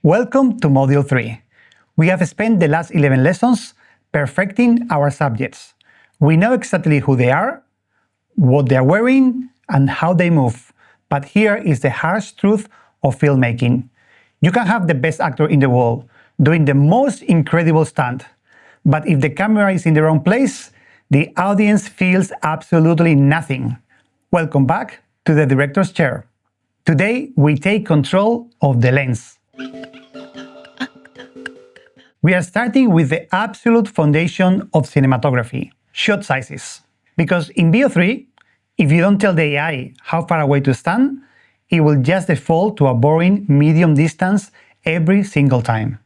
Welcome to Module 3. We have spent the last 11 lessons perfecting our subjects. We know exactly who they are, what they are wearing, and how they move. But here is the harsh truth of filmmaking. You can have the best actor in the world, doing the most incredible stunt. But if the camera is in the wrong place, the audience feels absolutely nothing. Welcome back to the director's chair. Today, we take control of the lens. We are starting with the absolute foundation of cinematography, shot sizes. Because in VO3, if you don't tell the AI how far away to stand, it will just default to a boring medium distance every single time.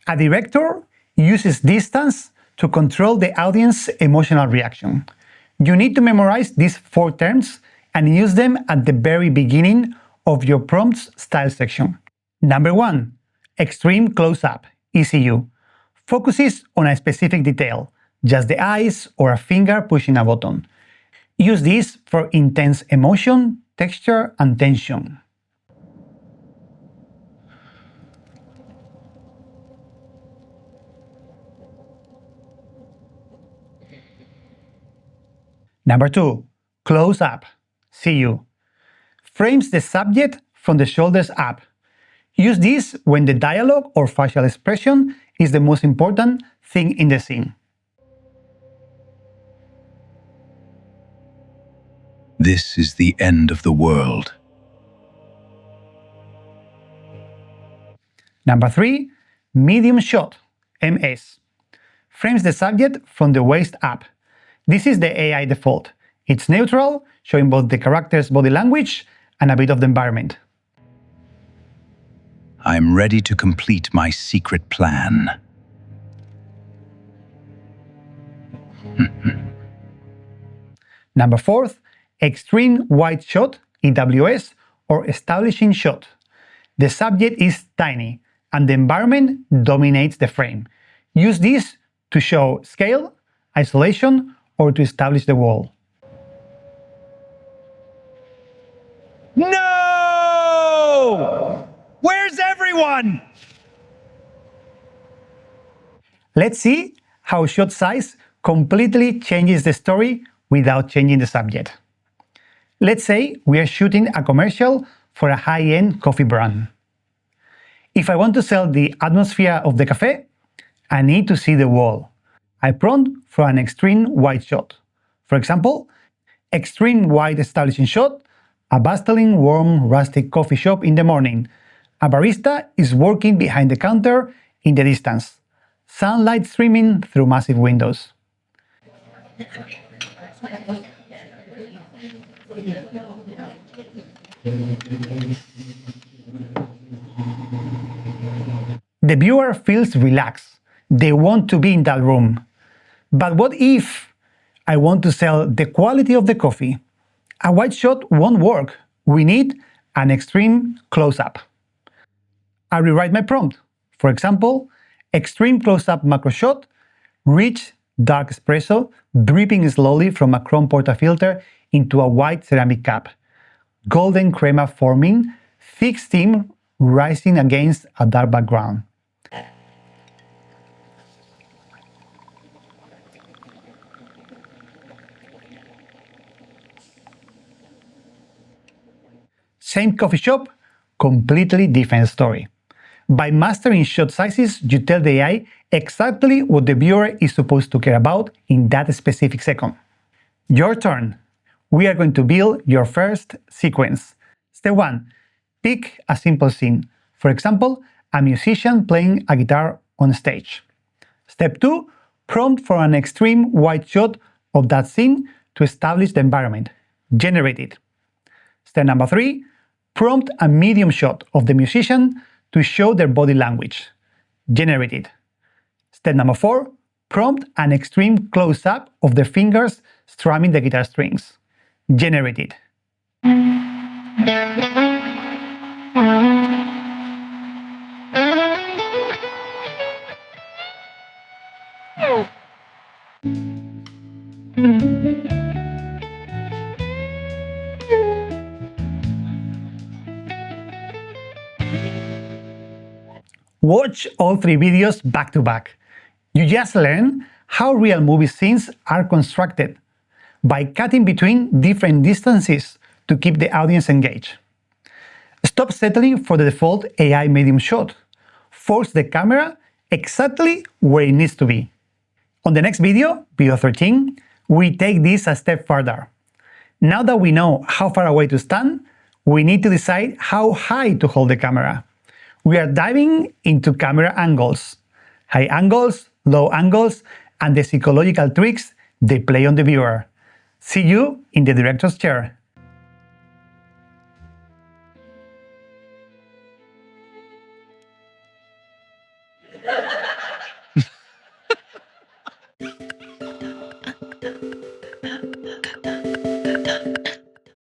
A director uses distance to control the audience's emotional reaction. You need to memorize these 4 terms and use them at the very beginning of your prompts style section. Number 1. Extreme close-up, ECU. Focuses on a specific detail, just the eyes or a finger pushing a button. Use this for intense emotion, texture, and tension. Number 2. Close-up, CU. Frames the subject from the shoulders up. Use this when the dialogue or facial expression is the most important thing in the scene. This is the end of the world. Number 3. Medium shot, MS. Frames the subject from the waist up. This is the AI default. It's neutral, showing both the character's body language and a bit of the environment. I'm ready to complete my secret plan. Number 4. Extreme wide shot, EWS, or establishing shot. The subject is tiny, and the environment dominates the frame. Use this to show scale, isolation, or to establish the world. No! Where's everyone? Let's see how shot size completely changes the story without changing the subject. Let's say we are shooting a commercial for a high-end coffee brand. If I want to sell the atmosphere of the cafe, I need to see the wall. I prompt for an extreme wide shot. For example, extreme wide establishing shot, a bustling, warm, rustic coffee shop in the morning. A barista is working behind the counter in the distance. Sunlight streaming through massive windows. The viewer feels relaxed. They want to be in that room. But what if I want to sell the quality of the coffee? A wide shot won't work. We need an extreme close-up. I rewrite my prompt. For example, extreme close-up macro shot, rich, dark espresso dripping slowly from a chrome portafilter into a white ceramic cup. Golden crema forming, thick steam rising against a dark background. Same coffee shop, completely different story. By mastering shot sizes, you tell the AI exactly what the viewer is supposed to care about in that specific second. Your turn. We are going to build your first sequence. Step 1. Pick a simple scene. For example, a musician playing a guitar on stage. Step 2. Prompt for an extreme wide shot of that scene to establish the environment. Generate it. Step number 3. Prompt a medium shot of the musician to show their body language. Generate it. Step number 4. Prompt an extreme close-up of the fingers strumming the guitar strings. Generate it. Watch all 3 videos back to back. You just learn how real movie scenes are constructed by cutting between different distances to keep the audience engaged. Stop settling for the default AI medium shot. Force the camera exactly where it needs to be. On the next video, video 13, we take this a step further. Now that we know how far away to stand, we need to decide how high to hold the camera. We are diving into camera angles, high angles, low angles, and the psychological tricks they play on the viewer. See you in the director's chair.